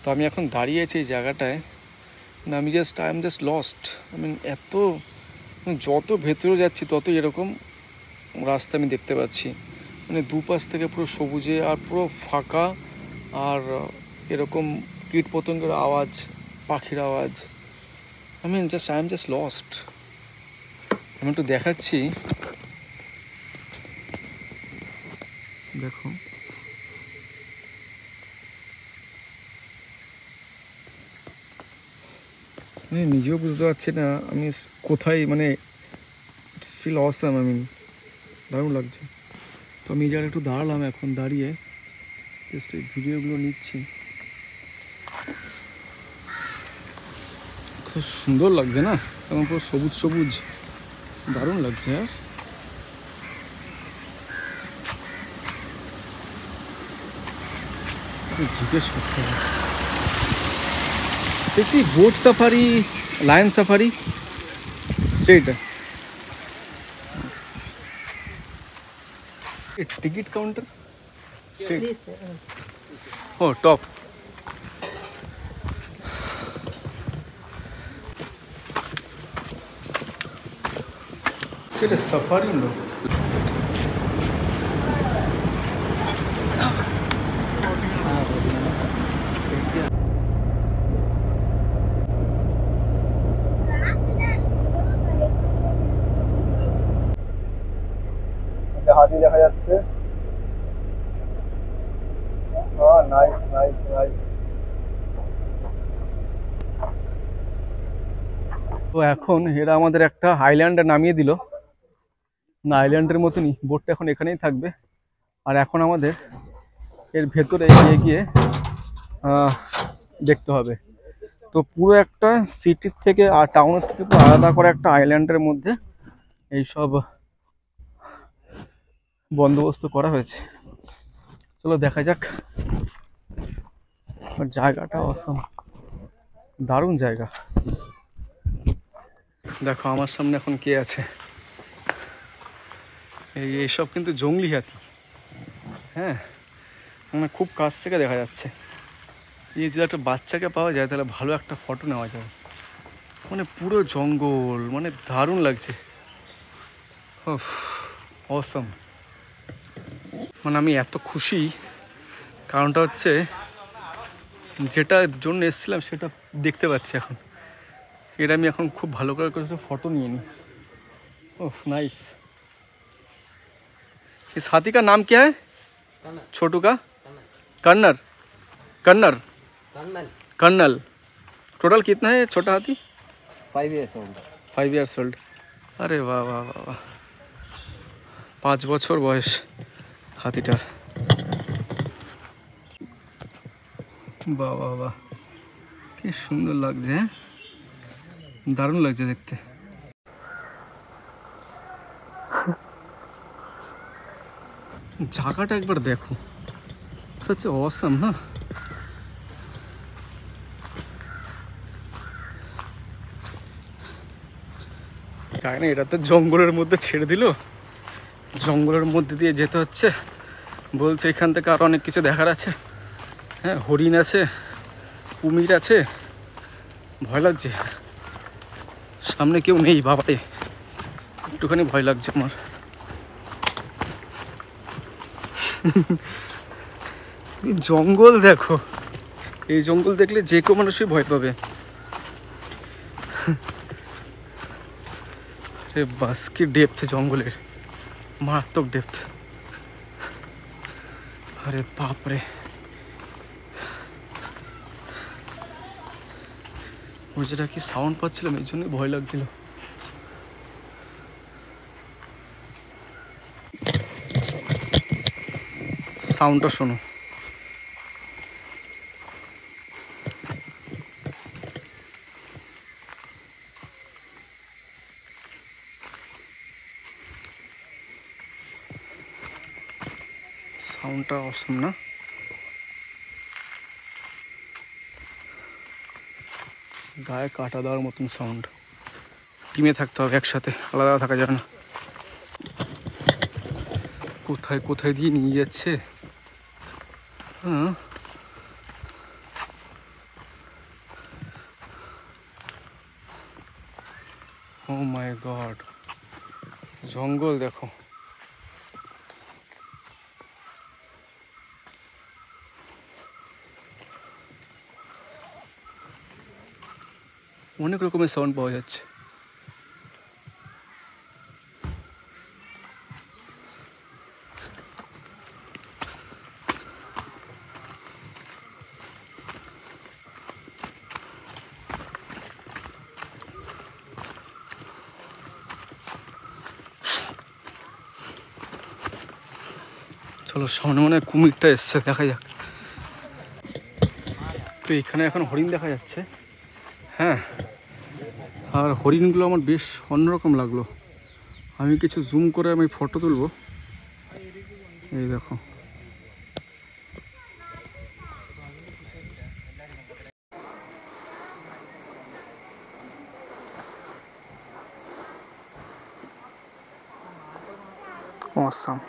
তো আমি এখন দাঁড়িয়ে আছি এই জায়গাটায় না, আই এম জাস্ট লস্ট। এত যত ভেতরে যাচ্ছি তত এরকম রাস্তা আমি দেখতে পাচ্ছি, দুপাশ থেকে পুরো সবুজে আর পুরো ফাঁকা, আর এরকম কীট পতঙ্গের আওয়াজ, পাখির আওয়াজ। I am just lost. আমি একটু দেখাচ্ছি, দেখো নিজেও বুঝতে পারছি না আমি কোথায়, ফিল অসাম। দারুণ লাগছে। তো আমি এই জায়গায় একটু দাঁড়ালাম, এখন দাঁড়িয়ে জাস্ট এই ভিডিওগুলো নিচ্ছি। খুব সুন্দর লাগছে না, এবং পুরো সবুজ সবুজ, দারুণ লাগছে। আর জিজ্ঞেস করতে হবে, দেখছি boat safari, lion safari straight ticket counter straight. Oh top. Safari नो হাতি দেখা যাচ্ছে। Nice nice nice. তো এখন এরা আমাদের একটা আইল্যান্ডে নামিয়ে দিল না, আইল্যান্ডের মতনই বোটটা এখন এখানেই থাকবে। আর এখন আমাদের এর ভেতরে গিয়ে গিয়ে দেখতে হবে। তো পুরো একটা সিটির থেকে আর টাউনের থেকে পুরো আলাদা করে একটা আইল্যান্ডের মধ্যে এইসব বন্দোবস্ত করা হয়েছে। চলো দেখা যাক। জায়গাটা অসম, দারুণ জায়গা। দেখো আমার সামনে এখন কে আছে, এইসব কিন্তু জংলি হাতি। হ্যাঁ, খুব কাছ থেকে দেখা যাচ্ছে। এই যদি একটা বাচ্চাকে পাওয়া যায় তাহলে ভালো একটা ফটো নেওয়া যাবে। পুরো জঙ্গল, দারুণ লাগছে। অসম। আমি এত খুশি, কারণটা হচ্ছে যেটার জন্য এসেছিলাম সেটা দেখতে পাচ্ছি এখন। এটা আমি এখন খুব ভালো করে ফটো নিয়ে নিই। Oh nice. इस हाथी का नाम क्या है? छोटू का कर्नल। Colonel colonel. टोटल कितना है छोटा हाथी? 5 years old। 5 years old। अरे वाह वाह वाह वाह, 5 বছর বয়স হাতিটার। বাহ বাহ বাহ, কি সুন্দর লাগছে, দারুণ লাগছে দেখতে। জায়গাটা একবার দেখো, সচ অসম না। জানি না, এটা তো জঙ্গলের মধ্যে ছেড়ে দিল, জঙ্গলের মধ্যে দিয়ে যেতে হচ্ছে। বলছে এখান থেকে আরো অনেক কিছু দেখার আছে। হ্যাঁ, হরিণ আছে, কুমির আছে। ভয় লাগছে, সামনে কেউ নেই বাবারে, একটুখানি ভয় লাগছে আমার। জঙ্গল দেখো, এই জঙ্গল দেখলে যে কেউ মানুষই ভয় পাবে। বাস কি ডেপথ জঙ্গলের, মারাত্মক ডেপথ। আরে বাপরে, ওই যেটা কি সাউন্ড পাচ্ছিলাম এই জন্যই ভয় লাগছিল। সাউন্ডটা শোনো। সাউন্ডটা অসম না? গায়ে কাটা দেওয়ার মতন সাউন্ড। টিমে থাকতে হবে একসাথে, আলাদা থাকা যাবে না। কোথায় কোথায় দিয়ে নিয়ে যাচ্ছে। হ্যাঁ, ও মাই গড, জঙ্গল দেখো। অনেক রকমের সাউন্ড পাওয়া যাচ্ছে। চলো, সামনে মনে হয় কুমিরটা এসছে, দেখা যাক। তো এখানে এখন হরিণ দেখা যাচ্ছে। হ্যাঁ, আর হরিণগুলো আমার বেশ অন্যরকম লাগলো। আমি কিছু জুম করে আমি ফটো তুলবো। এই দেখো, awesome.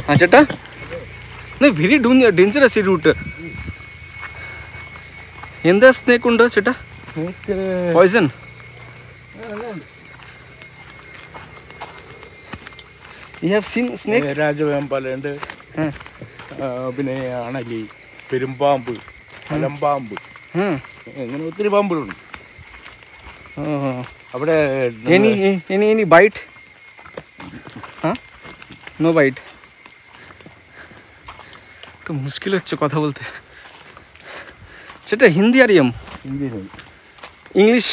हाँ चटा नहीं, very dangerous route. In the snake undo cheta poison. You have seen snake? രാജവേമ്പാലുണ്ട്, പിന്നെ അണലി, പെരുമ്പാമ്പ്, മലമ്പാമ്പ്, അങ്ങനെ ഒത്തിരി പാമ്പുകളുണ്ട് അവിടെ. Any bite? Huh? No bite. তো মুশকিল হচ্ছে কথা বলতে। সেটা হিন্দি আরিয়াম, হিন্দি নেই, ইংলিশ,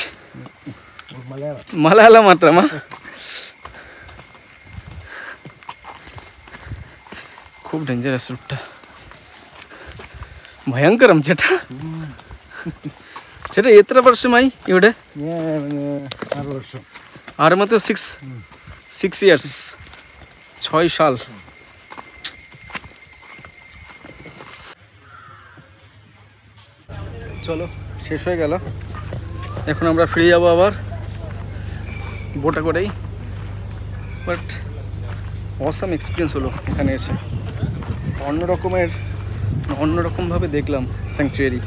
മലയാളം, মালায়ালাম মাত্রামা। खूब डेंजरस रूट, भयंकर ചേട്ടാ। ചേട്ടാ എത്ര വർഷമായി ഇവിടെ? 6 വർഷം। 6 मतलब 6 ইয়ার্স, 6 সাল। চলো, শেষ হয়ে গেল। এখন আমরা ফিরে যাবো আবার বোটে করেই। বাট অসাম এক্সপিরিয়েন্স হলো এখানে এসে। অন্যরকমভাবে দেখলাম স্যাংচুয়ারি।